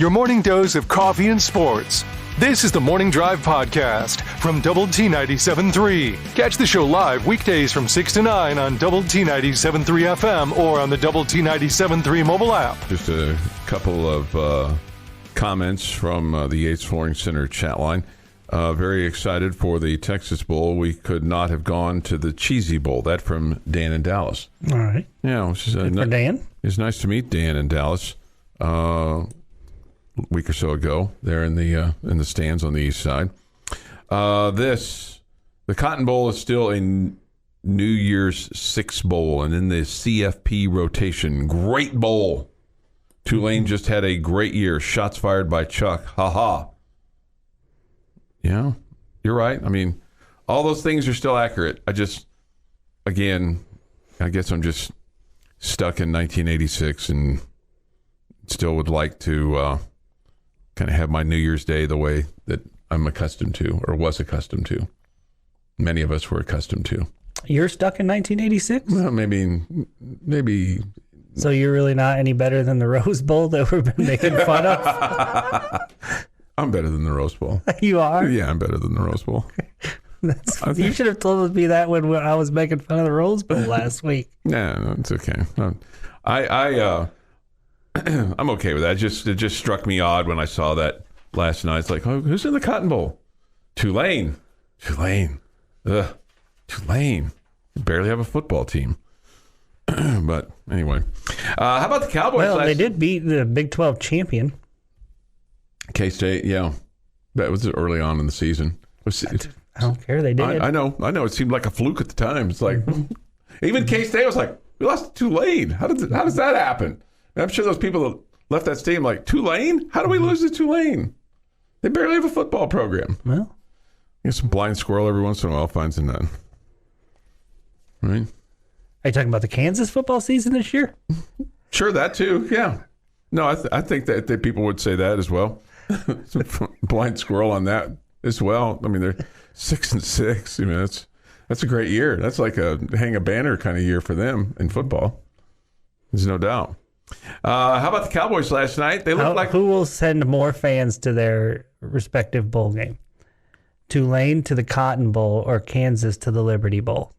your morning dose of coffee and sports. This is the Morning Drive Podcast from Double T 97.3. Catch the show live weekdays from 6 to 9 on Double T 97.3 FM or on the Double T 97.3 mobile app. Just a couple of comments from the Yates Flooring Center chat line. Very excited for the Texas Bowl. We could not have gone to the Cheesy Bowl. That from Dan in Dallas. All right. Yeah, which is for Dan. It's nice to meet Dan in Dallas. A week or so ago, there in the stands on the east side. The Cotton Bowl is still a New Year's Six Bowl, and in the CFP rotation, great bowl. Tulane just had a great year. Shots fired by Chuck. Ha ha. Yeah, you're right. I mean, all those things are still accurate. I guess I'm just stuck in 1986 and still would like to kind of have my New Year's Day the way that I'm accustomed to, or was accustomed to. Many of us were accustomed to. You're stuck in 1986? Well, maybe. So you're really not any better than the Rose Bowl that we've been making fun of? I'm better than the Rose Bowl. You are? Yeah, I'm better than the Rose Bowl. You should have told me that when I was making fun of the Rose Bowl last week. Yeah, no, it's okay. I'm okay with that. It just struck me odd when I saw that last night. It's like, oh, who's in the Cotton Bowl? Tulane. Ugh. Tulane. Barely have a football team. But anyway, how about the Cowboys? Well, they did beat the Big 12 champion. K-State, yeah. That was early on in the season. I don't care. They did. I know. It seemed like a fluke at the time. It's like, even K-State was like, we lost to Tulane. How does that happen? And I'm sure those people that left that stadium like, Tulane? How do we lose to Tulane? They barely have a football program. Well, I guess a blind squirrel every once in a while finds a nut. Right? Are you talking about the Kansas football season this year? Sure, that too. Yeah. No, I think that people would say that as well. Blind squirrel on that as well. I mean, they're 6-6. I mean, that's a great year. That's like a hang a banner kind of year for them in football. There's no doubt. How about the Cowboys last night? They look like who will send more fans to their respective bowl game? Tulane to the Cotton Bowl or Kansas to the Liberty Bowl?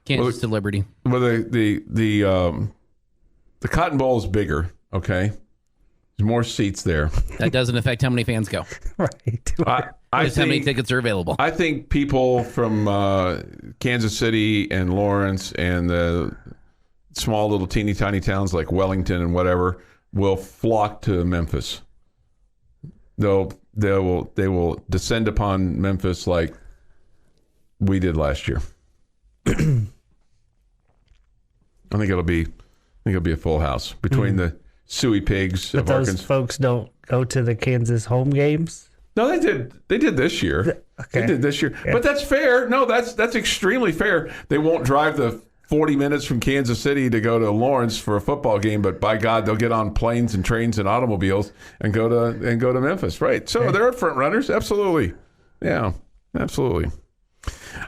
Kansas to Liberty. Well, the Cotton Bowl is bigger. Okay, there's more seats there. That doesn't affect how many fans go. Right. I think how many tickets are available. I think people from Kansas City and Lawrence and the small little teeny tiny towns like Wellington and whatever will flock to Memphis. They will descend upon Memphis like we did last year. I think it'll be a full house between the suey pigs. But of those Arkansas. folks don't go to the Kansas home games? No, they did. They did this year. Okay. They did this year. Yeah. But that's fair. No, that's extremely fair. They won't drive the 40 minutes from Kansas City to go to Lawrence for a football game, but by God, they'll get on planes and trains and automobiles and go to Memphis. Right. So they're front runners. Absolutely. Yeah. Absolutely.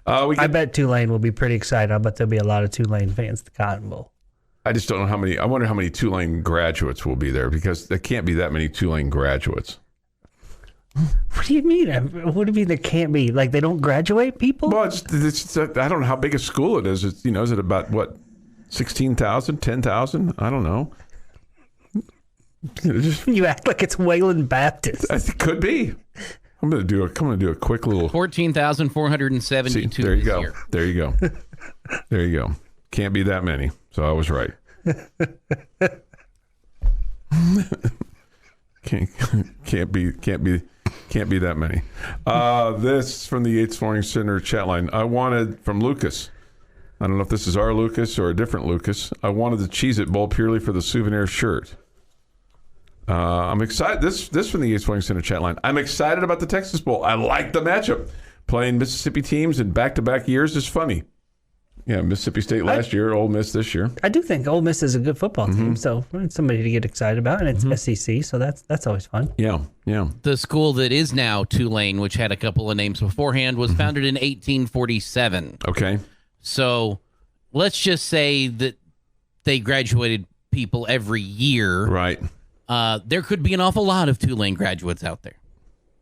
I bet Tulane will be pretty excited. I bet there'll be a lot of Tulane fans at the Cotton Bowl. I just don't know how many. I wonder how many Tulane graduates will be there, because there can't be that many Tulane graduates. What do you mean? What do you mean there can't be? Like they don't graduate people? Well, it's I don't know how big a school it is. It's, is it about what, 16,000, 10,000? I don't know. You act like it's Wayland Baptist. It could be. I'm gonna do a quick little 14,472. There you go. Year. There you go. There you go. Can't be that many. So I was right. Can't be that many. This from the Yates Flooring Center chat line. I wanted from Lucas. I don't know if this is our Lucas or a different Lucas. I wanted the Cheez-It Bowl purely for the souvenir shirt. I'm excited. This from the Yates Flooring Center chat line. I'm excited about the Texas Bowl. I like the matchup. Playing Mississippi teams in back-to-back years is funny. Yeah, Mississippi State last year, Ole Miss this year. I do think Ole Miss is a good football team, so it's somebody to get excited about, and it's SEC, so that's always fun. Yeah. The school that is now Tulane, which had a couple of names beforehand, was founded in 1847. Okay. So let's just say that they graduated people every year. Right. there could be an awful lot of Tulane graduates out there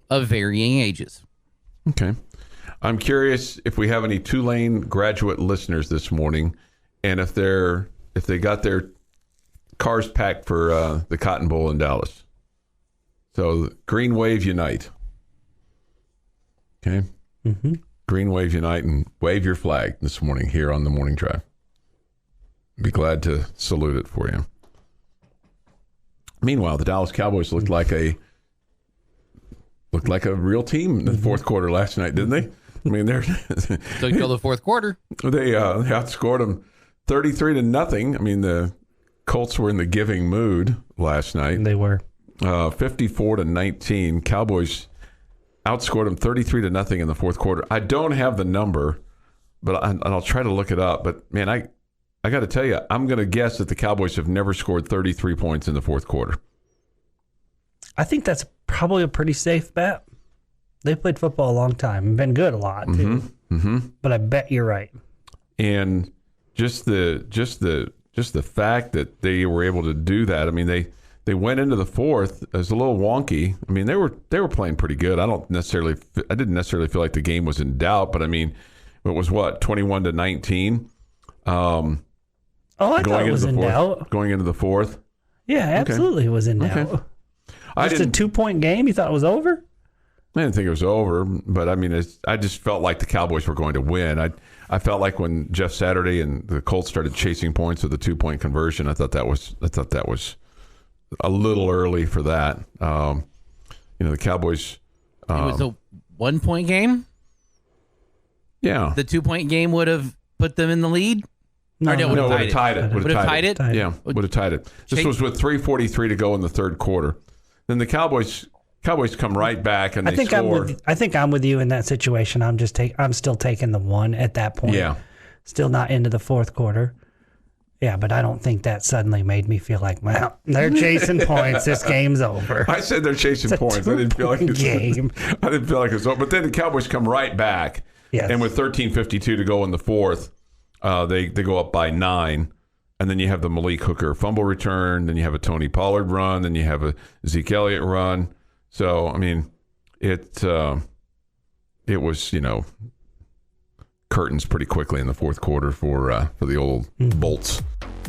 of varying ages. Okay. I'm curious if we have any Tulane graduate listeners this morning, and if they got their cars packed for the Cotton Bowl in Dallas. So Green Wave Unite. Okay. Mm-hmm. Green Wave Unite and wave your flag this morning here on the Morning Drive. Be glad to salute it for you. Meanwhile, the Dallas Cowboys looked like a real team in the fourth quarter last night, didn't they? I mean, So until the fourth quarter, they outscored them 33-0. I mean, the Colts were in the giving mood last night. They were 54-19. Cowboys outscored them 33-0 in the fourth quarter. I don't have the number, but I'll try to look it up. But man, I got to tell you, I'm going to guess that the Cowboys have never scored 33 points in the fourth quarter. I think that's probably a pretty safe bet. They've played football a long time and been good a lot too. Mm-hmm. But I bet you're right. And just the fact that they were able to do that. I mean, they went into the fourth as a little wonky. I mean, they were playing pretty good. I didn't necessarily feel like the game was in doubt, but I mean, it was what, 21-19. I thought it was in doubt. Going into the fourth. Yeah, absolutely, it was in doubt. Okay. Just a 2-point game. You thought it was over? I didn't think it was over, but I mean, I just felt like the Cowboys were going to win. I felt like when Jeff Saturday and the Colts started chasing points with the 2-point conversion, I thought that was a little early for that. The Cowboys. it was a 1-point game. Yeah, The 2-point game would have put them in the lead. No, would have tied it. Would have tied it. Yeah, would have tied it. This was with 3:43 to go in the third quarter. Then the Cowboys come right back and they score. I think I'm with you in that situation. I'm still taking the one at that point. Yeah. Still not into the fourth quarter. Yeah, but I don't think that suddenly made me feel like, well, they're chasing points. This game's over. I said they're chasing points. I didn't feel like it's game. I didn't feel like it's over. But then the Cowboys come right back. Yes. And with 13:52 to go in the fourth, they go up by 9. And then you have the Malik Hooker fumble return. Then you have a Tony Pollard run. Then you have a Zeke Elliott run. So, I mean, it was, curtains pretty quickly in the fourth quarter for the old Bolts.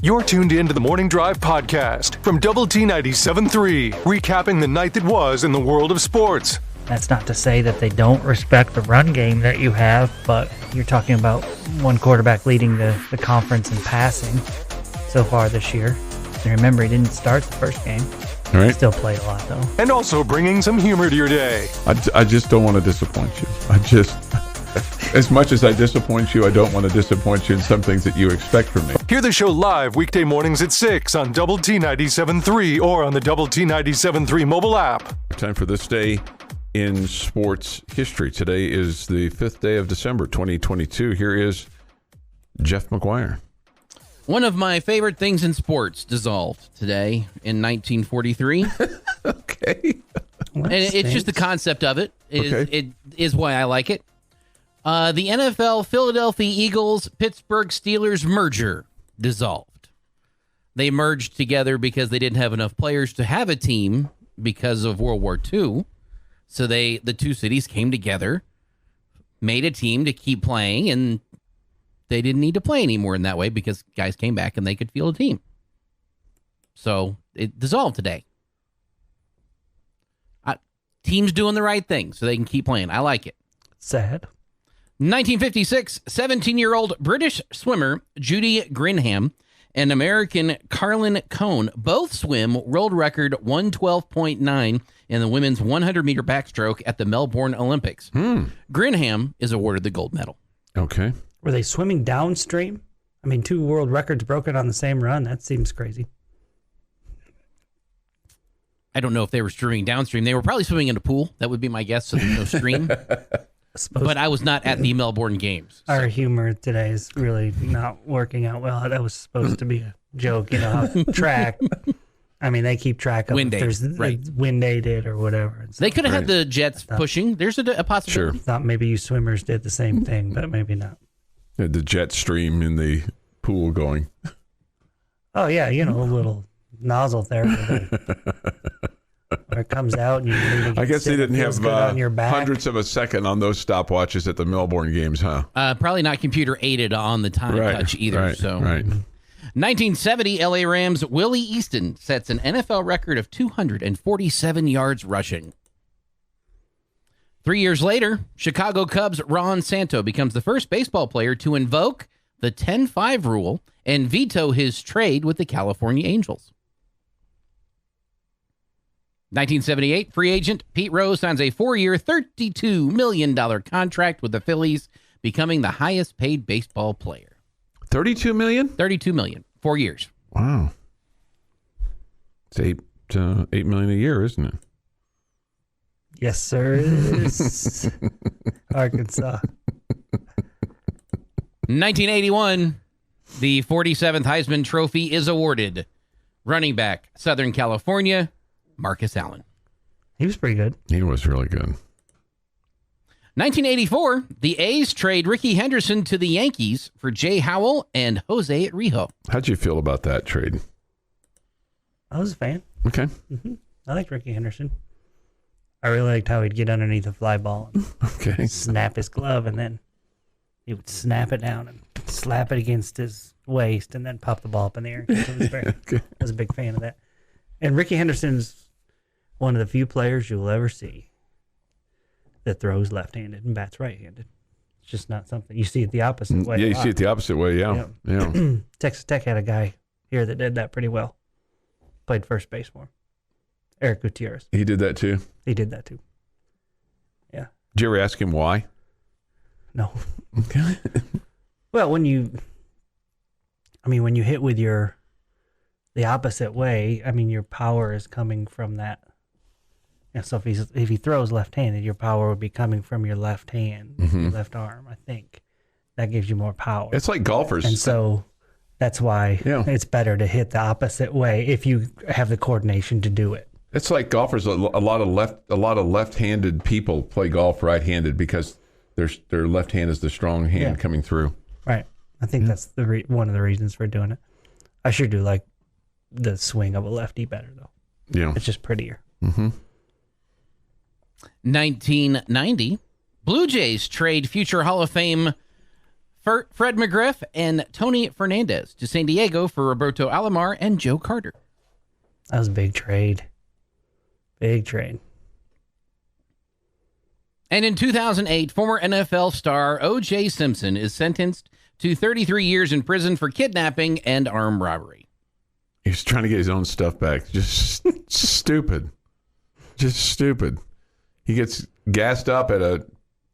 You're tuned in to the Morning Drive podcast from Double T 97.3, recapping the night that was in the world of sports. That's not to say that they don't respect the run game that you have, but you're talking about one quarterback leading the conference in passing so far this year. And remember, he didn't start the first game. All right. Still played a lot, though. And also bringing some humor to your day. I just don't want to disappoint you. As much as I disappoint you, I don't want to disappoint you in some things that you expect from me. Hear the show live weekday mornings at 6 on Double T 97.3 or on the Double T 97.3 mobile app. Time for this day in sports history. Today is the 5th day of December, 2022. Here is Jeff McGuire. One of my favorite things in sports dissolved today in 1943. Okay. And it's just the concept of it. It is why I like it. The NFL Philadelphia Eagles Pittsburgh Steelers merger dissolved. They merged together because they didn't have enough players to have a team because of World War II. So the two cities came together, made a team to keep playing, and they didn't need to play anymore in that way because guys came back and they could field a team. So it dissolved today. Teams doing the right thing so they can keep playing. I like it. Sad. 1956, 17-year-old British swimmer Judy Grinham and American Carlin Cone both swim world record 112.9 in the women's 100-meter backstroke at the Melbourne Olympics. Grinham is awarded the gold medal. Okay. Were they swimming downstream? I mean, 2 world records broken on the same run. That seems crazy. I don't know if they were swimming downstream. They were probably swimming in a pool. That would be my guess, so there's no stream. But I was not at the Melbourne Games. So. Our humor today is really not working out well. That was supposed to be a joke, track. I mean, they keep track of wind if there's wind aided or whatever. So they could have had the jets pushing. There's a possibility. Sure. Thought maybe you swimmers did the same thing, but maybe not. The jet stream in the pool going. Oh, yeah, a little nozzle there. Where it comes out. And you I guess they didn't have on your back. hundredths of a second on those stopwatches at the Melbourne games, huh? Probably not computer aided on the time touch either. Right. 1970, LA Rams Willie Easton sets an NFL record of 247 yards rushing. 3 years later, Chicago Cubs Ron Santo becomes the first baseball player to invoke the 10-5 rule and veto his trade with the California Angels. 1978, free agent Pete Rose signs a 4-year, $32 million contract with the Phillies, becoming the highest paid baseball player. $32 million? $32 million, 4 years. Wow. It's $8 million a year, isn't it? Yes, sir. It is. Arkansas. 1981, the 47th Heisman Trophy is awarded. Running back, Southern California, Marcus Allen. He was pretty good. He was really good. 1984, the A's trade Ricky Henderson to the Yankees for Jay Howell and Jose Rijo. How'd you feel about that trade? I was a fan. Okay. Mm-hmm. I liked Ricky Henderson. I really liked how he'd get underneath a fly ball and snap his glove, and then he would snap it down and slap it against his waist and then pop the ball up in the air. I was a big fan of that. And Ricky Henderson's one of the few players you'll ever see that throws left-handed and bats right-handed. It's just not something you see it the opposite way. Yeah, you see it the opposite way. Yeah. Texas Tech had a guy here that did that pretty well. Played first base for him. Eric Gutierrez. He did that too? He did that too. Yeah. Did you ever ask him why? No. Okay. Well, when you hit with the opposite way, your power is coming from that. And so if he throws left-handed, your power would be coming from your left hand, your left arm, I think. That gives you more power. It's like golfers. And so that's why it's better to hit the opposite way if you have the coordination to do it. It's like golfers. A lot of left-handed people play golf right-handed because their left hand is the strong hand coming through. Right. I think that's one of the reasons for doing it. I sure do like the swing of a lefty better, though. Yeah. It's just prettier. Mm-hmm. 1990, Blue Jays trade future Hall of Fame Fred McGriff and Tony Fernandez to San Diego for Roberto Alomar and Joe Carter. That was a big trade. Big trade. And in 2008, former NFL star O.J. Simpson is sentenced to 33 years in prison for kidnapping and armed robbery. He's trying to get his own stuff back. Just stupid. Just stupid. He gets gassed up at a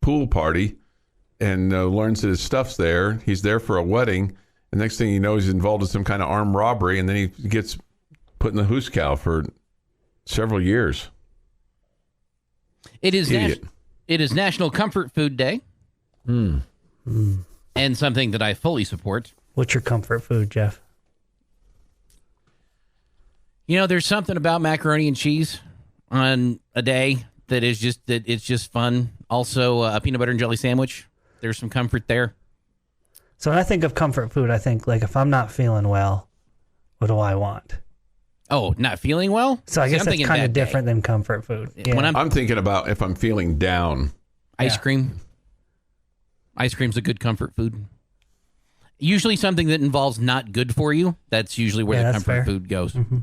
pool party and learns that his stuff's there. He's there for a wedding. And next thing you know, he's involved in some kind of armed robbery. And then he gets put in the hoose cow for several years. It is National Comfort Food Day. And something that I fully support. What's your comfort food, Jeff? There's something about macaroni and cheese on a day that is just fun. Also, a peanut butter and jelly sandwich. There's some comfort there. So when I think of comfort food, I think if I'm not feeling well, what do I want? Oh, not feeling well? So I guess that's kind of different than comfort food. Yeah. When I'm thinking about if I'm feeling down. Ice cream. Ice cream's a good comfort food. Usually something that involves not good for you. That's usually where the comfort food goes. Mm-hmm.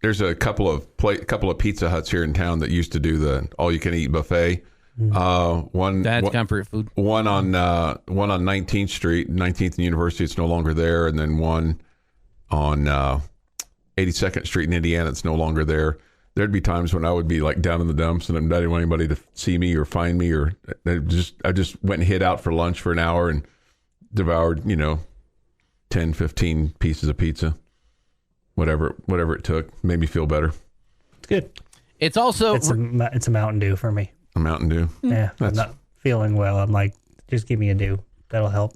There's a couple of Pizza Huts here in town that used to do the all-you-can-eat buffet. That's comfort food. One on 19th Street, 19th and University. It's no longer there, and then one on 82nd Street in Indiana. It's no longer there. There'd be times when I would be down in the dumps and I didn't want anybody to see me or find me, or I just went and hid out for lunch for an hour and devoured 10, 15 pieces of pizza. Whatever it took, made me feel better. It's good. It's also it's a Mountain Dew for me. A Mountain Dew. Yeah, I'm not feeling well. I'm like, just give me a Dew. That'll help.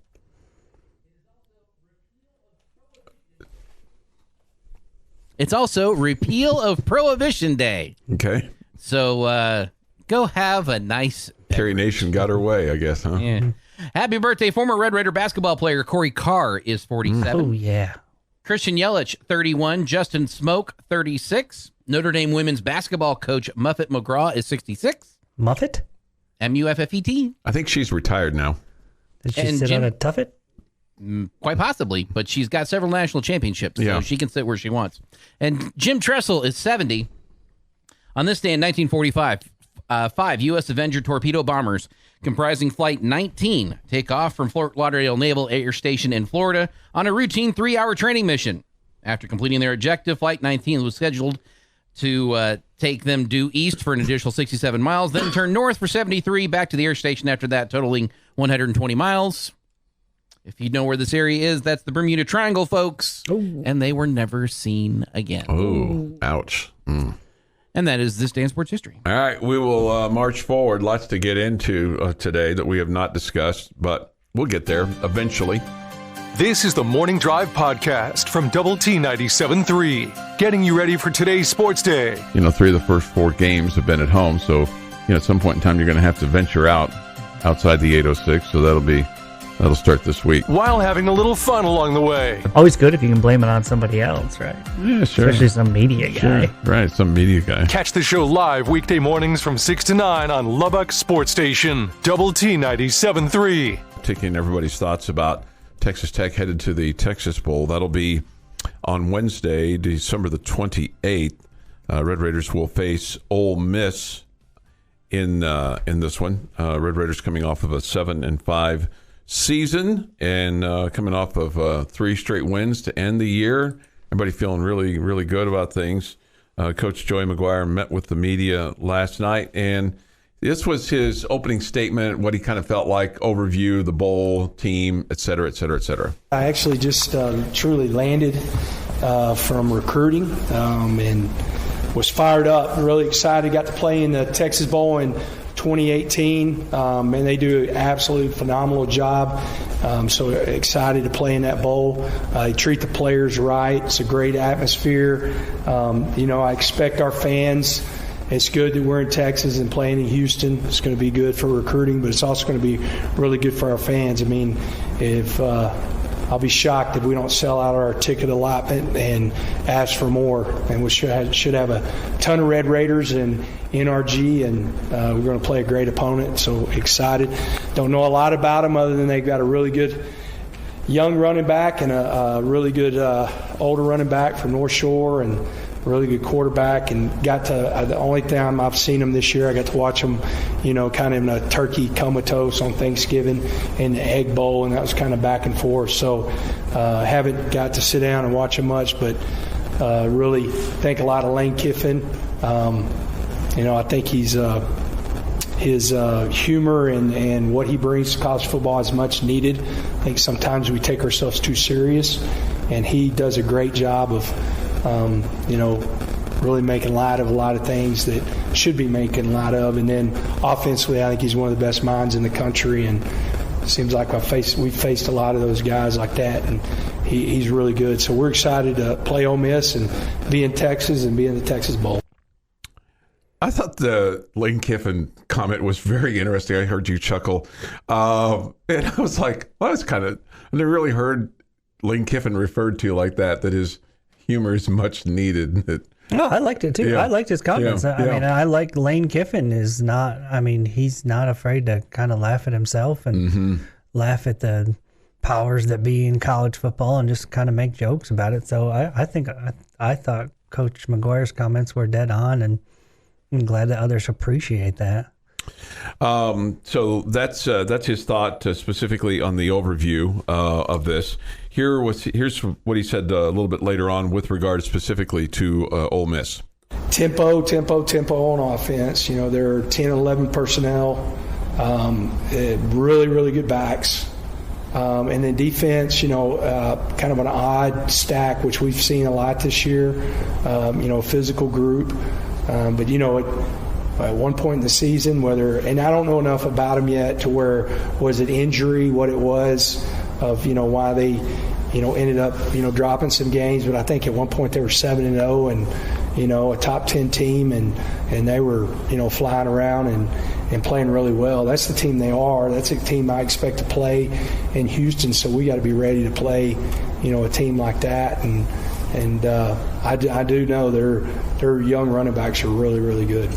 It's also Repeal of Prohibition Day. Okay. So go have a nice Carrie Nation got her way, I guess, huh? Yeah. Happy birthday, former Red Raider basketball player Corey Carr is 47. Oh, yeah. Christian Yelich, 31. Justin Smoke, 36. Notre Dame women's basketball coach Muffet McGraw is 66. Muffet? Muffet. I think she's retired now. Did she sit on a tuffet? Quite possibly, but she's got several national championships, so she can sit where she wants. And Jim Tressel is 70. On this day in 1945, 5 U.S. Avenger torpedo bombers comprising Flight 19 take off from Fort Lauderdale Naval Air Station in Florida on a routine 3-hour training mission. After completing their objective, Flight 19 was scheduled to take them due east for an additional 67 miles, then turn north for 73, back to the air station after that, totaling 120 miles. If you know where this area is, that's the Bermuda Triangle, folks. Ooh. And they were never seen again. Oh, ouch. And that is this day in sports history. All right, we will march forward. Lots to get into today that we have not discussed, but we'll get there eventually. This is the Morning Drive podcast from Double T 97.3, getting you ready for today's sports day. 3 of the first 4 games have been at home, so at some point in time you're going to have to venture outside the 806, so that'll start this week. While having a little fun along the way. Always good if you can blame it on somebody else, right? Yeah, sure. Especially some media guy. Right, some media guy. Catch the show live weekday mornings from 6 to 9 on Lubbock Sports Station, Double T 97.3. Taking everybody's thoughts about Texas Tech headed to the Texas Bowl. That'll be on Wednesday, December the 28th. Red Raiders will face Ole Miss in this one. Red Raiders coming off of a 7-5 season and coming off of 3 straight wins to end the year. Everybody feeling really, really good about things. Coach Joey McGuire met with the media last night, and this was his opening statement, what he kind of felt like, overview, the bowl, team, et cetera, et cetera, et cetera. I actually just truly landed from recruiting and was fired up, really excited. Got to play in the Texas Bowl in 2018, and they do an absolutely phenomenal job. So excited to play in that bowl. They treat the players right. It's a great atmosphere. I expect our fans. It's good that we're in Texas and playing in Houston. It's going to be good for recruiting, but it's also going to be really good for our fans. I mean, if I'll be shocked if we don't sell out our ticket allotment and ask for more. And we should have a ton of Red Raiders in NRG, and we're going to play a great opponent. So excited. Don't know a lot about them other than they've got a really good young running back and a really good older running back from North Shore, and really good quarterback. And got to the only time I've seen them this year, I got to watch them, kind of in a turkey comatose on Thanksgiving in the Egg Bowl, and that was kind of back and forth. So haven't got to sit down and watch them much, but really think a lot of Lane Kiffin. I think his humor and what he brings to college football is much needed. I think sometimes we take ourselves too serious, and he does a great job of really making light of a lot of things that should be making light of. And then offensively, I think he's one of the best minds in the country, and it seems like we've faced a lot of those guys like that, and he's really good. So we're excited to play Ole Miss and be in Texas and be in the Texas Bowl. I thought the Lane Kiffin comment was very interesting. I heard you chuckle. And I was like, well, that's I never really heard Lane Kiffin referred to like that his humor is much needed. No, I liked it too. Yeah. I liked his comments. Yeah. I mean, I like Lane Kiffin he's not afraid to kind of laugh at himself and laugh at the powers that be in college football and just kind of make jokes about it. So I thought Coach McGuire's comments were dead on, and I'm glad that others appreciate that. So that's his thought specifically on the overview of this. Here's what he said a little bit later on with regard specifically to Ole Miss. Tempo on offense. There are 10, 11 personnel, really, really good backs. And then defense, kind of an odd stack, which we've seen a lot this year, physical group. But, at one point in the season, and I don't know enough about them yet to where was it injury, what it was of, why they, ended up, dropping some games. But I think at one point they were 7-0 and, a top 10 team, and they were, flying around and playing really well. That's the team they are. That's a team I expect to play in Houston, so we got to be ready to play, a team like that. And I do know their young running backs are really, really good.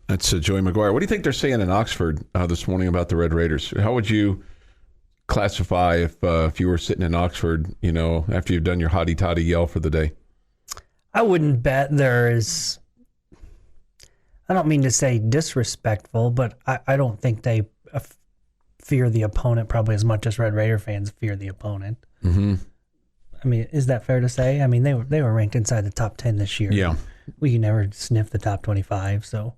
That's Joey McGuire. What do you think they're saying in Oxford this morning about the Red Raiders? How would you classify if you were sitting in Oxford, after you've done your hotty-toddy yell for the day? I wouldn't bet there is, I don't mean to say disrespectful, but I don't think they fear the opponent probably as much as Red Raider fans fear the opponent. Mm-hmm. I mean, is that fair to say? I mean, they were ranked inside the top 10 this year. Yeah. We never sniff the top 25, so.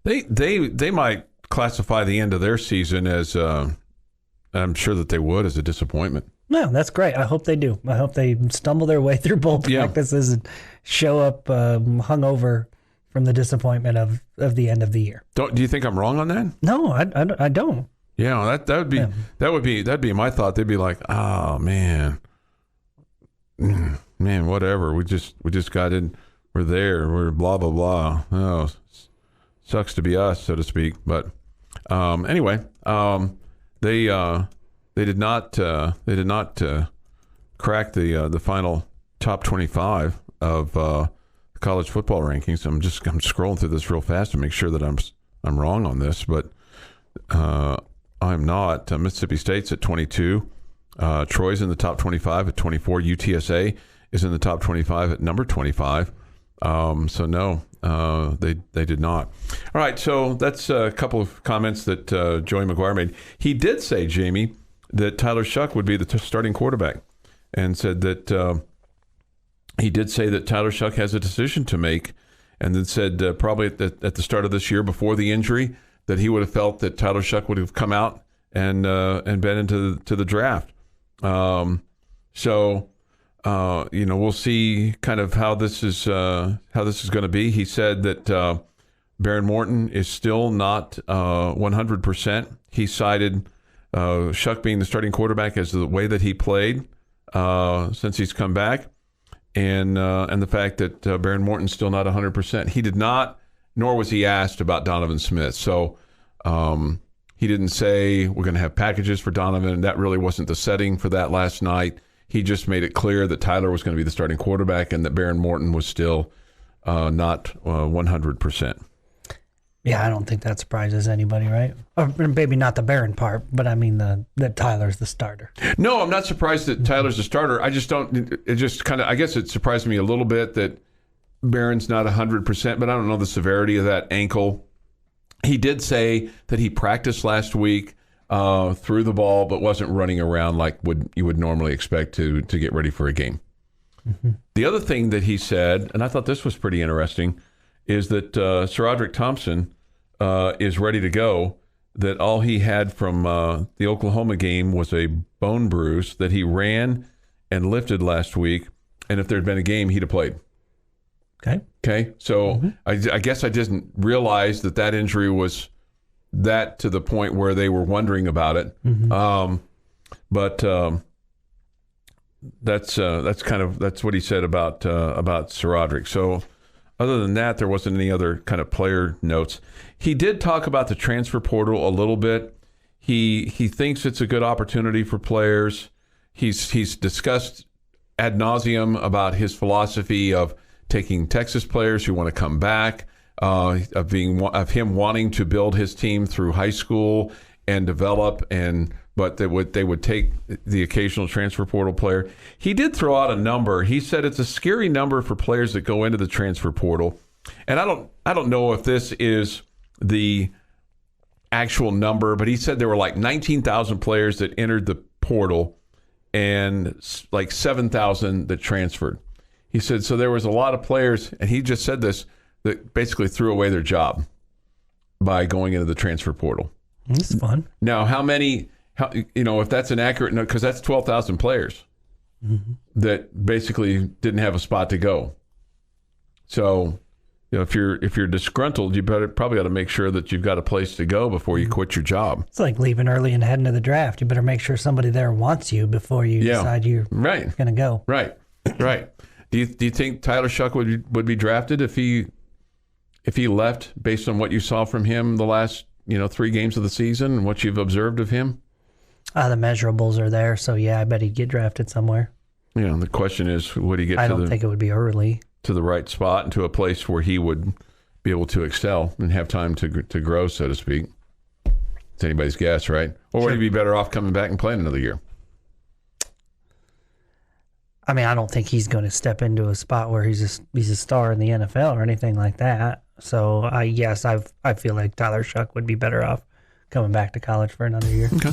They might classify the end of their season as, I'm sure that they would, as a disappointment. No, that's great. I hope they do. I hope they stumble their way through bowl practices and show up hungover from the disappointment of the end of the year. Do you think I'm wrong on that? No, I don't. Yeah, that'd be my thought. They'd be like, oh man, whatever. We just got in. We're there. We're blah blah blah. Oh, sucks to be us, so to speak. But anyway, they did not crack the final top 25 of the college football rankings. I'm scrolling through this real fast to make sure that I'm wrong on this, but I'm not. Mississippi State's at 22. Troy's in the top 25 at 24. UTSA is in the top 25 at number 25. So no, they did not. All right, so that's a couple of comments that Joey McGuire made. He did say, Jamie, that Tyler Shuck would be the starting quarterback, and said that he did say that Tyler Shuck has a decision to make, and then said probably at the start of this year, before the injury, that he would have felt that Tyler Shuck would have come out and been into the draft. So we'll see kind of how this is going to be. He said that Baron Morton is still not 100%. He cited Shuck being the starting quarterback as the way that he played since he's come back, and the fact that Baron Morton's still not 100%. He did not, nor was he asked about Donovan Smith. So he didn't say we're going to have packages for Donovan. That really wasn't the setting for that last night. He just made it clear that Tyler was going to be the starting quarterback and that Baron Morton was still not 100%. Yeah, I don't think that surprises anybody, right? Or maybe not the Baron part, but I mean that Tyler's the starter. No, I'm not surprised that Tyler's the starter. I just don't. It just kind of. I guess it surprised me a little bit that Baron's not 100%, but I don't know the severity of that ankle. He did say that he practiced last week, threw the ball, but wasn't running around like you would normally expect to get ready for a game. Mm-hmm. The other thing that he said, and I thought this was pretty interesting, is that SaRodorick Thompson is ready to go, that all he had from the Oklahoma game was a bone bruise that he ran and lifted last week, and if there had been a game, he'd have played. Okay. So I guess I didn't realize that injury was that to the point where they were wondering about it. Mm-hmm. But that's what he said about SaRodorick. So other than that, there wasn't any other kind of player notes. He did talk about the transfer portal a little bit. He thinks it's a good opportunity for players. He's discussed ad nauseum about his philosophy of taking Texas players who want to come back, of him wanting to build his team through high school and develop, but they would take the occasional transfer portal player. He did throw out a number. He said it's a scary number for players that go into the transfer portal, and I don't know if this is the actual number, but he said there were like 19,000 players that entered the portal and like 7,000 that transferred. He said, so there was a lot of players, and he just said this, that basically threw away their job by going into the transfer portal. That's fun. Now, if that's an accurate note, because that's 12,000 players that basically didn't have a spot to go. So, if you're disgruntled, you probably got to make sure that you've got a place to go before you quit your job. It's like leaving early and heading to the draft. You better make sure somebody there wants you before you decide you're going to go. Right. Do you think Tyler Shuck would be drafted if he left based on what you saw from him the last 3 games of the season and what you've observed of him? The measurables are there, so yeah, I bet he'd get drafted somewhere. Yeah, the question is, would he get? I don't think it would be early. To the right spot and to a place where he would be able to excel and have time to grow, so to speak. It's anybody's guess, right? Or would he be better off coming back and playing another year? I mean, I don't think he's going to step into a spot where he's a star in the NFL or anything like that. So, I feel like Tyler Shuck would be better off coming back to college for another year. Okay.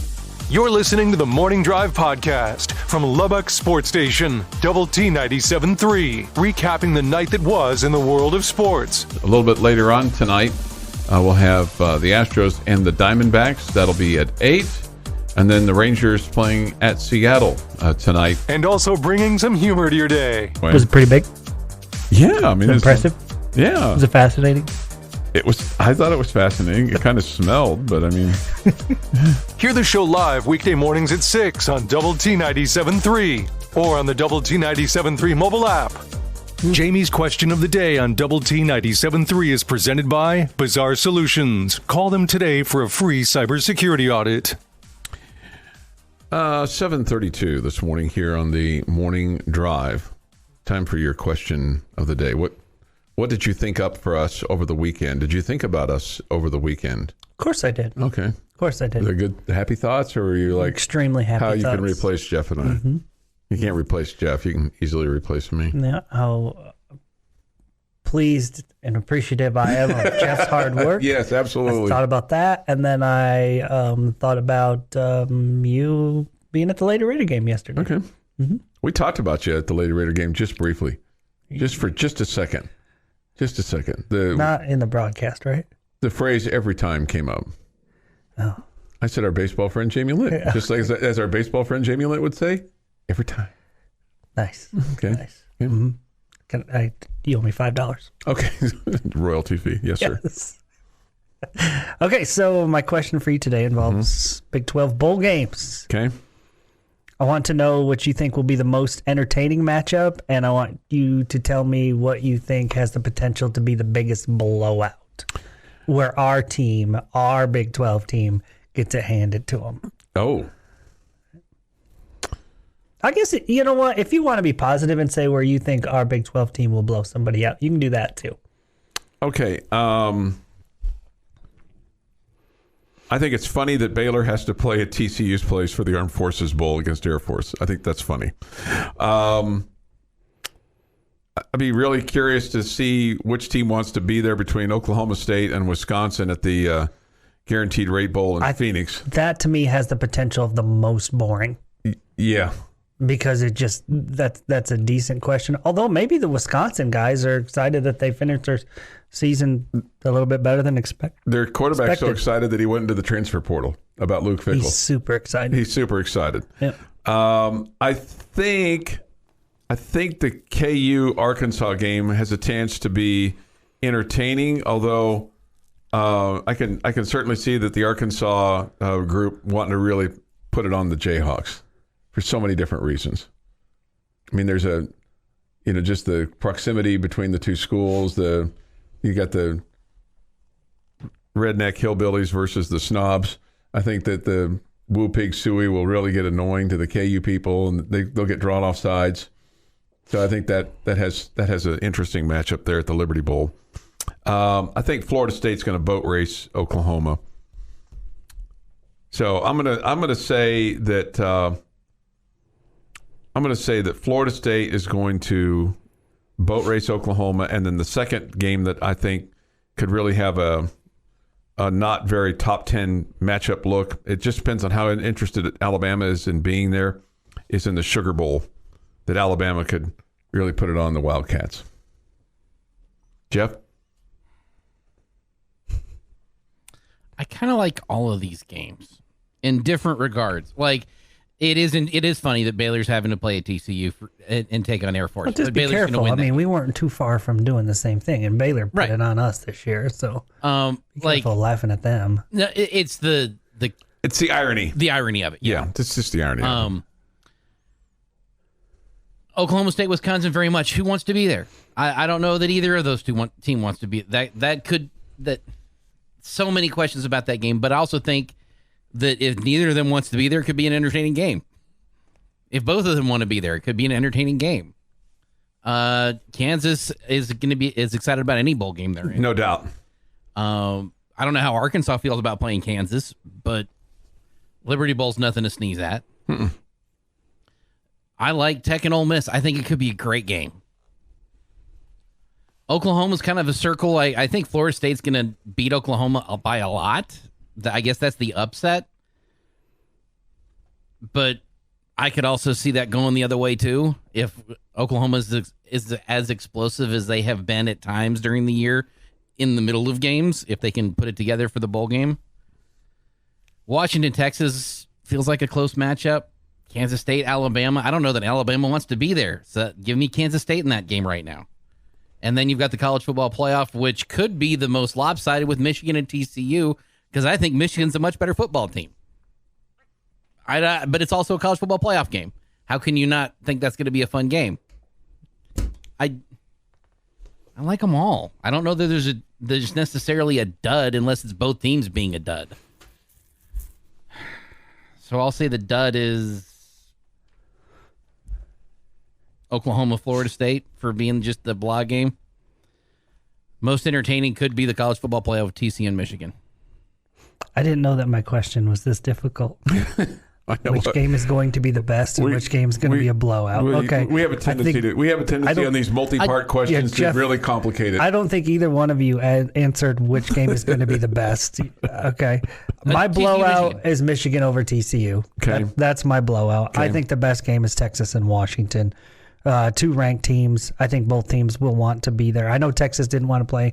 You're listening to the Morning Drive podcast from Lubbock Sports Station, Double T 97.3, recapping the night that was in the world of sports. A little bit later on tonight, we'll have the Astros and the Diamondbacks. That'll be at 8. And then the Rangers playing at Seattle tonight. And also bringing some humor to your day. Was it pretty big? Yeah, I mean, Was it impressive? Yeah. Was it fascinating? I thought it was fascinating. It kind of smelled, but I mean. Hear the show live weekday mornings at 6 on Double T 97.3 or on the Double T 97.3 mobile app. Jamie's question of the day on Double T 97.3 is presented by Bizarre Solutions. Call them today for a free cybersecurity audit. 7:32 this morning here on the Morning Drive. Time for your question of the day. What did you think up for us over the weekend? Did you think about us over the weekend? Of course I did. Okay. Of course I did. Are they good, happy thoughts, or were you like extremely happy how thoughts. You can replace Jeff and I? Mm-hmm. You can't replace Jeff. You can easily replace me. Yeah. How pleased and appreciative I am of Jeff's hard work. Yes, absolutely. I thought about that, and then I thought about you being at the Lady Raider game yesterday. Okay. Mm-hmm. We talked about you at the Lady Raider game just briefly, just a second. Just a second. Not in the broadcast, right? The phrase "every time" came up. Oh. I said our baseball friend Jamie Lent, Yeah. just like as our baseball friend Jamie Lent would say, every time. Nice. Okay. Nice. Yeah. Mm-hmm. You owe me $5. Okay. Royalty fee. Yes, sir. Yes. Okay, so my question for you today involves Big 12 bowl games. Okay. I want to know what you think will be the most entertaining matchup, and I want you to tell me what you think has the potential to be the biggest blowout, where our team, our Big 12 team, gets it handed to them. Oh. I guess, you know what? If you want to be positive and say where you think our Big 12 team will blow somebody out, you can do that too. Okay. I think it's funny that Baylor has to play at TCU's place for the Armed Forces Bowl against Air Force. I think that's funny. I'd be really curious to see which team wants to be there between Oklahoma State and Wisconsin at the Guaranteed Rate Bowl in Phoenix. That to me has the potential of the most boring. Yeah. Because it just that's a decent question. Although maybe the Wisconsin guys are excited that they finished their season a little bit better than expected. Their quarterback's so excited that he went into the transfer portal about Luke Fickell. He's super excited. He's super excited. Yep. I think the KU Arkansas game has a chance to be entertaining, although I can certainly see that the Arkansas group wanting to really put it on the Jayhawks for so many different reasons. I mean, there's just the proximity between the two schools. You got the redneck hillbillies versus the snobs. I think that the Woo Pig Suey will really get annoying to the KU people, and they'll get drawn off sides. So I think that has an interesting matchup there at the Liberty Bowl. I think Florida State's going to boat race Oklahoma. So I'm gonna say that Florida State is going to boat race Oklahoma, and then the second game that I think could really have a not very top 10 matchup look. It just depends on how interested Alabama is in being there. Is in the Sugar Bowl that Alabama could really put it on the Wildcats. Jeff? I kind of like all of these games in different regards. Like, it is funny that Baylor's having to play at TCU and take on Air Force. Well, just but be Baylor's careful. win I mean, that. we weren't too far from doing the same thing, and Baylor put it on us this year. So be careful laughing at them. No, it's the irony. The irony of it. Yeah, it's just the irony. Oklahoma State, Wisconsin, very much. Who wants to be there? I don't know that either of those team wants to be. That so many questions about that game, but I also think that if neither of them wants to be there, it could be an entertaining game. If both of them want to be there, it could be an entertaining game. Kansas is going to be as excited about any bowl game they're in. No doubt. I don't know how Arkansas feels about playing Kansas, but Liberty Bowl's nothing to sneeze at. I like Tech and Ole Miss. I think it could be a great game. Oklahoma's kind of a circle. I think Florida State's going to beat Oklahoma by a lot. I guess that's the upset. But I could also see that going the other way, too. If Oklahoma is as explosive as they have been at times during the year in the middle of games, if they can put it together for the bowl game. Washington, Texas feels like a close matchup. Kansas State, Alabama. I don't know that Alabama wants to be there. So give me Kansas State in that game right now. And then you've got the college football playoff, which could be the most lopsided with Michigan and TCU, because I think Michigan's a much better football team. But it's also a college football playoff game. How can you not think that's going to be a fun game? I like them all. I don't know that there's necessarily a dud unless it's both teams being a dud. So I'll say the dud is Oklahoma, Florida State for being just the blah game. Most entertaining could be the college football playoff with TCU and Michigan. I didn't know that my question was this difficult. Which game is going to be the best and which game is going to be a blowout? Okay. We have a tendency on these multi-part questions to really complicate it. I don't think either one of you answered which game is going to be the best. Okay. My blowout is Michigan over TCU. Okay. That's my blowout. Okay. I think the best game is Texas and Washington. Two ranked teams. I think both teams will want to be there. I know Texas didn't want to play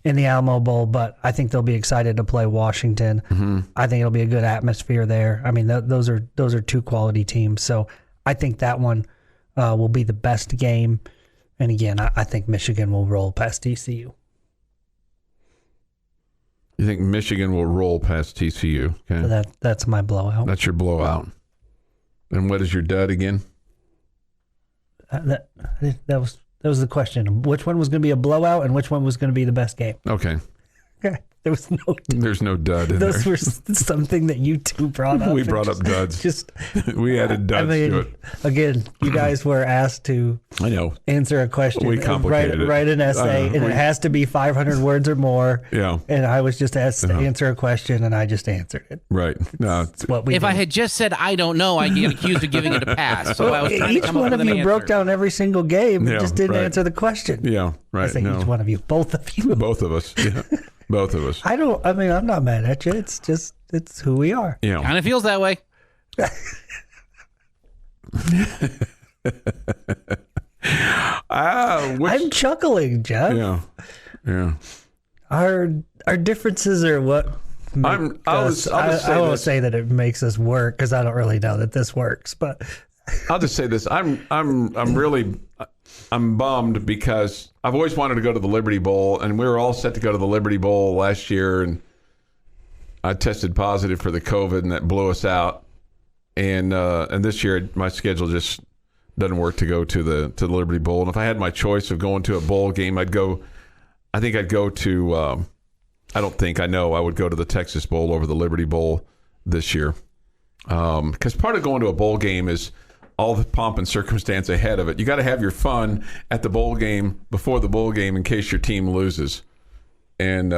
in the Alamo Bowl, but I think they'll be excited to play Washington. Mm-hmm. I think it'll be a good atmosphere there. I mean, those are two quality teams. So I think that one will be the best game. And again, I think Michigan will roll past TCU. You think Michigan will roll past TCU? Okay. So that's my blowout. That's your blowout. And what is your dud again? That was the question. Which one was going to be a blowout and which one was going to be the best game? Okay. There's no dud in those there. were something that you two brought up. We brought up duds. We added duds to it. Again, you guys were asked to answer a question. We complicated it. Write an essay, and it has to be 500 words or more. Yeah. And I was just asked to answer a question, and I just answered it. Right. No. If I had just said I don't know, I'd get accused of giving it a pass. So I was trying each to come one up with of an you answer. broke down every single game and just didn't answer the question. Yeah. Right. I say each one of you, both of you. Both of us. Yeah. Both of us. I'm not mad at you. It's who we are. Yeah. Kind of feels that way. I'm chuckling, Jeff. Yeah. Our differences are what I won't say that it makes us work because I don't really know that this works, but I'll just say this. I'm bummed because I've always wanted to go to the Liberty Bowl, and we were all set to go to the Liberty Bowl last year, and I tested positive for the COVID, and that blew us out. And this year, my schedule just doesn't work to go to the Liberty Bowl. And if I had my choice of going to a bowl game, I would go to. I would go to the Texas Bowl over the Liberty Bowl this year. Because part of going to a bowl game is all the pomp and circumstance ahead of it. You got to have your fun at the bowl game before the bowl game in case your team loses. And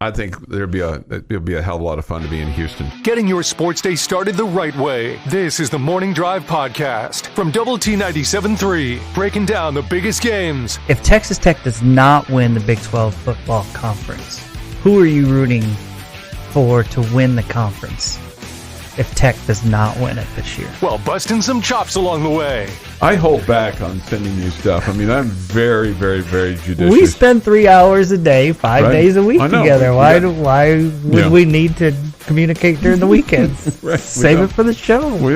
I think it'll be a hell of a lot of fun to be in Houston. Getting your sports day started the right way. This is the Morning Drive Podcast from Double T 97.3, breaking down the biggest games. If Texas Tech does not win the Big 12 football conference, who are you rooting for to win the conference if Tech does not win it this year? Well, busting some chops along the way. I hold back on sending you stuff. I mean, I'm very, very, very judicious. We spend 3 hours a day, 5 days a week together. Why would we need to communicate during the weekends. Right, Save it for the show. We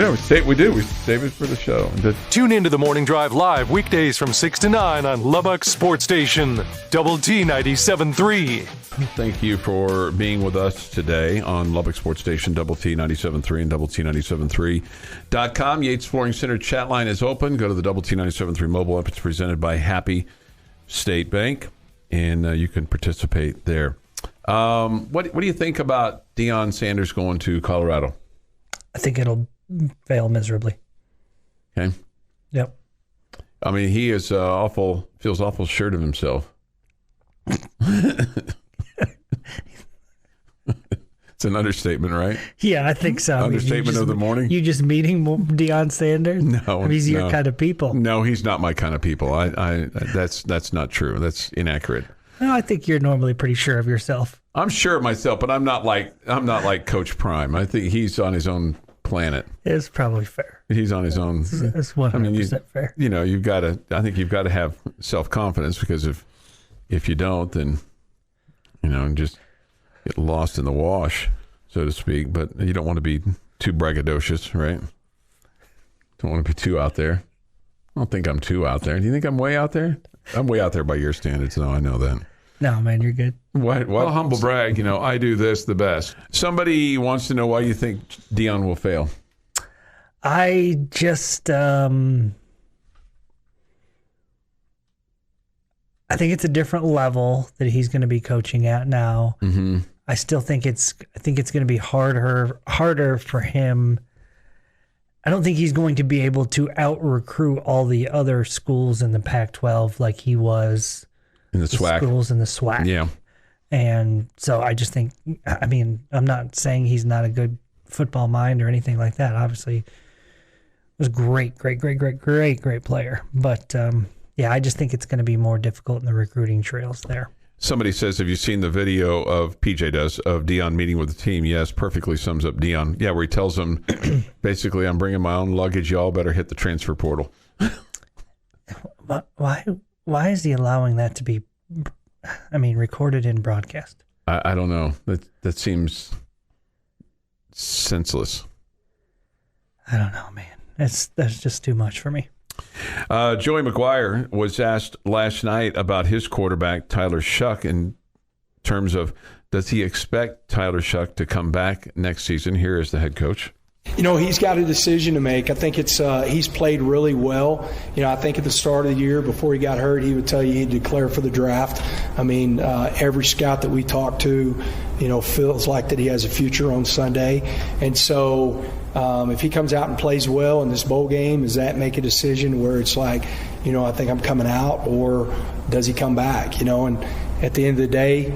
do. We save it for the show. Tune into the Morning Drive live weekdays from 6 to 9 on Lubbock Sports Station, Double T 97.3. Thank you for being with us today on Lubbock Sports Station, Double T 97.3 and Double T 97.3.com. Yates Flooring Center chat line is open. Go to the Double T 97.3 mobile app. It's presented by Happy State Bank, and you can participate there. What do you think about Deion Sanders going to Colorado? I think it'll fail miserably. Okay. Yep. I mean, he is feels awful sure of himself. It's an understatement, right? Yeah, I think so. Understatement of the morning. You just meeting Deion Sanders? No, he's your kind of people. No, he's not my kind of people. That's not true. That's inaccurate. No, I think you're normally pretty sure of yourself. I'm sure of myself, but I'm not like Coach Prime. I think he's on his own planet. It's probably fair. He's on his own. It's 100% fair. You know, I think you've got to have self-confidence, because if you don't, then just get lost in the wash, so to speak. But you don't want to be too braggadocious, right? Don't want to be too out there. I don't think I'm too out there. Do you think I'm way out there? I'm way out there by your standards, though. I know that. No, man, you're good. Well, humble brag. I do this the best. Somebody wants to know why you think Deion will fail. I just, I think it's a different level that he's going to be coaching at now. Mm-hmm. I still think it's going to be harder for him. I don't think he's going to be able to out-recruit all the other schools in the Pac-12 like he was in the SWAC. Schools in the SWAC. Yeah. And so I just think, I'm not saying he's not a good football mind or anything like that. Obviously, was great player. But, I just think it's going to be more difficult in the recruiting trails there. Somebody says, have you seen the video of PJ does of Deion meeting with the team? Yes, perfectly sums up Deion. Yeah, where he tells them, basically, I'm bringing my own luggage. Y'all better hit the transfer portal. Why is he allowing that to be, recorded and broadcast? I don't know. That seems senseless. I don't know, man. That's just too much for me. Joey McGuire was asked last night about his quarterback, Tyler Shuck, in terms of, does he expect Tyler Shuck to come back next season? Here is the head coach. He's got a decision to make. I think it's he's played really well. I think at the start of the year, before he got hurt, he would tell you he'd declare for the draft. Every scout that we talk to, feels like that he has a future on Sunday. And so if he comes out and plays well in this bowl game, does that make a decision where it's like, I think I'm coming out, or does he come back? And at the end of the day,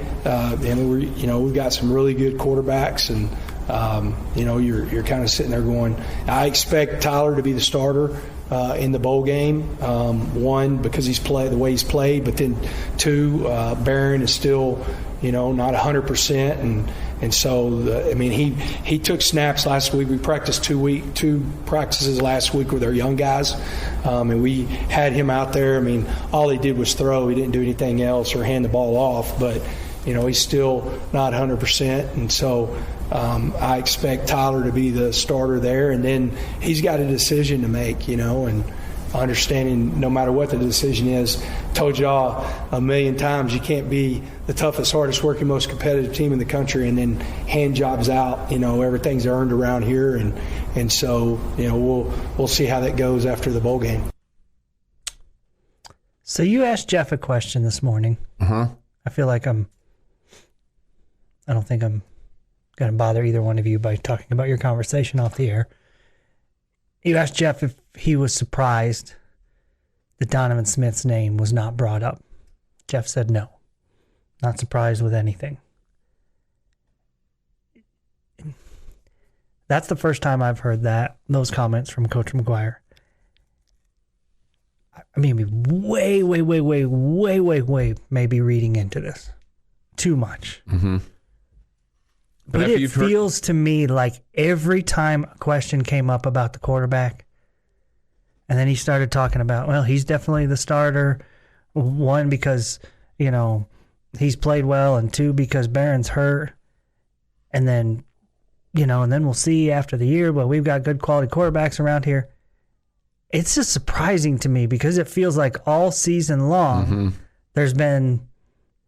we've got some really good quarterbacks, and you're kind of sitting there going, I expect Tyler to be the starter in the bowl game. One, because the way he's played, but then two, Barron is still, not 100%, and so he took snaps last week. We practiced two practices last week with our young guys, and we had him out there. All he did was throw. He didn't do anything else or hand the ball off, but he's still not 100%, and so I expect Tyler to be the starter there, and then he's got a decision to make, and understanding no matter what the decision is. Told y'all a million times, you can't be the toughest, hardest working, most competitive team in the country and then hand jobs out. Everything's earned around here, and so we'll see how that goes after the bowl game. So you asked Jeff a question this morning. Uh-huh. I feel like I don't think I'm going to bother either one of you by talking about your conversation off the air. You asked Jeff if he was surprised that Donovan Smith's name was not brought up. Jeff said no. Not surprised with anything. That's the first time I've heard those comments from Coach McGuire. Way, maybe reading into this. Too much. Mm-hmm. But it feels to me like every time a question came up about the quarterback, and then he started talking about, well, he's definitely the starter. One, because, he's played well, and two, because Barron's hurt. And then and then we'll see after the year, but we've got good quality quarterbacks around here. It's just surprising to me because it feels like all season long there's been,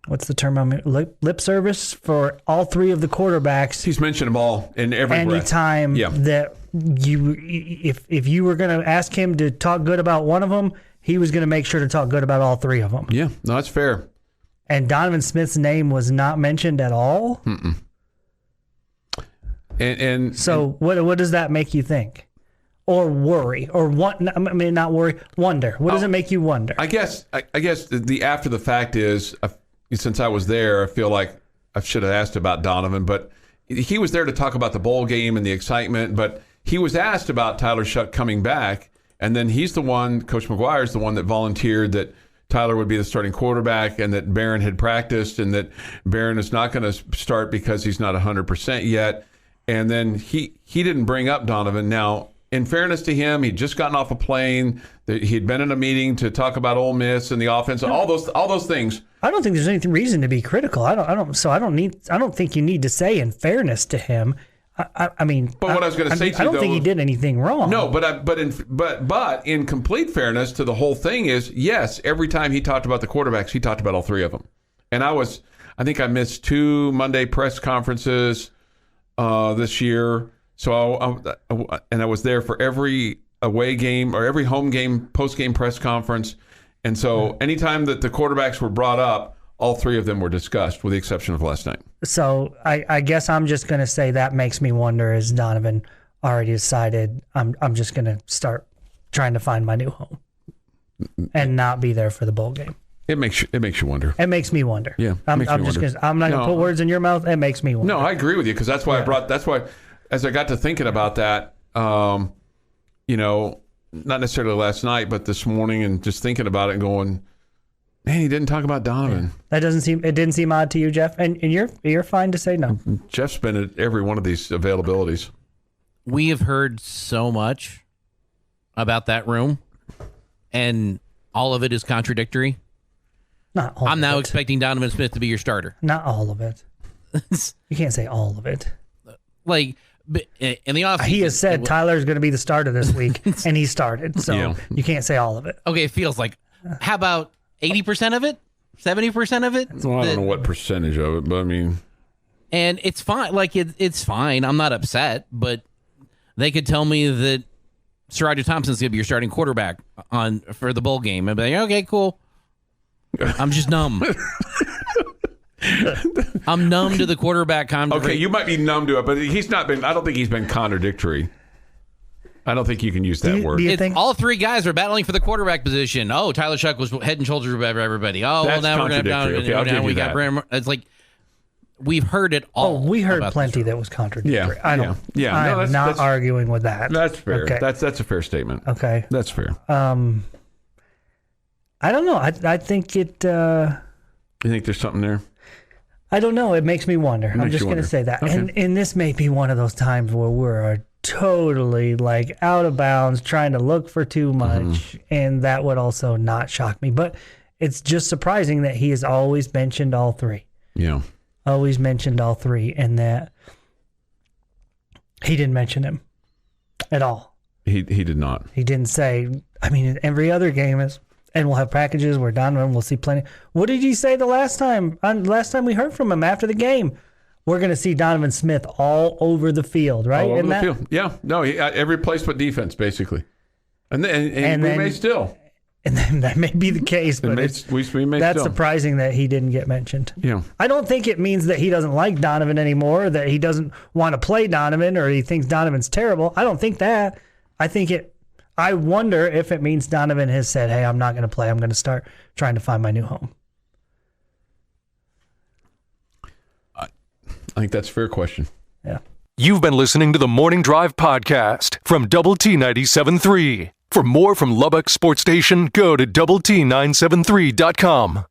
what's the term? Lip service for all three of the quarterbacks. He's mentioned them all in every anytime that if you were going to ask him to talk good about one of them, he was going to make sure to talk good about all three of them. Yeah, no, that's fair. And Donovan Smith's name was not mentioned at all. And what does that make you think? Or worry, or not worry, wonder. What does it make you wonder? I guess the after the fact is, since I was there, I feel like I should have asked about Donovan, but he was there to talk about the bowl game and the excitement. But he was asked about Tyler Shuck coming back, and then he's the one. Coach McGuire is the one that volunteered that Tyler would be the starting quarterback, and that Barron had practiced, and that Barron is not going to start because he's not 100% yet. And then he didn't bring up Donovan. Now, in fairness to him, he'd just gotten off a plane. He'd been in a meeting to talk about Ole Miss and the offense, all those things. I don't think there's any reason to be critical. I don't think you need to say in fairness to him. I mean, but what I was going to say to you, I don't think he did anything wrong. No, but in complete fairness to the whole thing is, yes, every time he talked about the quarterbacks, he talked about all three of them. And I think I missed 2 Monday press conferences this year. So I was there for every away game or every home game, post-game press conference. And so anytime that the quarterbacks were brought up, all three of them were discussed with the exception of last night. So I guess I'm just going to say that makes me wonder, is Donovan already decided I'm just going to start trying to find my new home and not be there for the bowl game? It makes you wonder. It makes me wonder. Yeah, I'm not going to put words in your mouth. It makes me wonder. No, I agree with you because that's why as I got to thinking about that, not necessarily last night, but this morning, and just thinking about it and going, man, he didn't talk about Donovan. Yeah. It didn't seem odd to you, Jeff, and you're fine to say no. Jeff's been at every one of these availabilities. We have heard so much about that room, and all of it is contradictory. Not all. I'm now expecting Donovan Smith to be your starter. Not all of it. You can't say all of it. Like, in the offseason, he has said Tyler's going to be the starter this week, and he started. So you can't say all of it. Okay, it feels like. How about 80% of it? 70% of it? Well, I don't know what percentage of it, but I mean. And it's fine. Like, it's fine. I'm not upset, but they could tell me that Saraja Thompson's going to be your starting quarterback for the bowl game. I'd be like, okay, cool. I'm just numb. I'm numb to the quarterback conversation. Okay, you might be numb to it, but he's not been. I don't think he's been contradictory. I don't think you can use that word. All three guys are battling for the quarterback position. Oh, Tyler Shuck was head and shoulders above everybody. Oh, that's well, now we're going to now we got Brandon. It's like we've heard it all. Oh, we heard plenty that was contradictory. I'm not arguing with that. That's fair. Okay. That's a fair statement. Okay, that's fair. I don't know. I think it. You think there's something there? I don't know. It makes me wonder. I'm just going to say that. Okay. And this may be one of those times where we're totally like out of bounds, trying to look for too much, and that would also not shock me. But it's just surprising that he has always mentioned all three. Yeah. Always mentioned all three, and that he didn't mention him at all. He did not. He didn't say, I mean, every other game is, and we'll have packages where Donovan will see plenty. What did he say the last time? Last time we heard from him after the game, we're going to see Donovan Smith all over the field, right? All over the field. Yeah. No, every place but defense, basically. And then we may still. And then that may be the case, but we may that's still. Surprising that he didn't get mentioned. Yeah. I don't think it means that he doesn't like Donovan anymore, that he doesn't want to play Donovan, or he thinks Donovan's terrible. I don't think that. I wonder if it means Donovan has said, hey, I'm not going to play. I'm going to start trying to find my new home. I think that's a fair question. Yeah. You've been listening to the Morning Drive podcast from Double T 97.3. For more from Lubbock Sports Station, go to doublet973.com.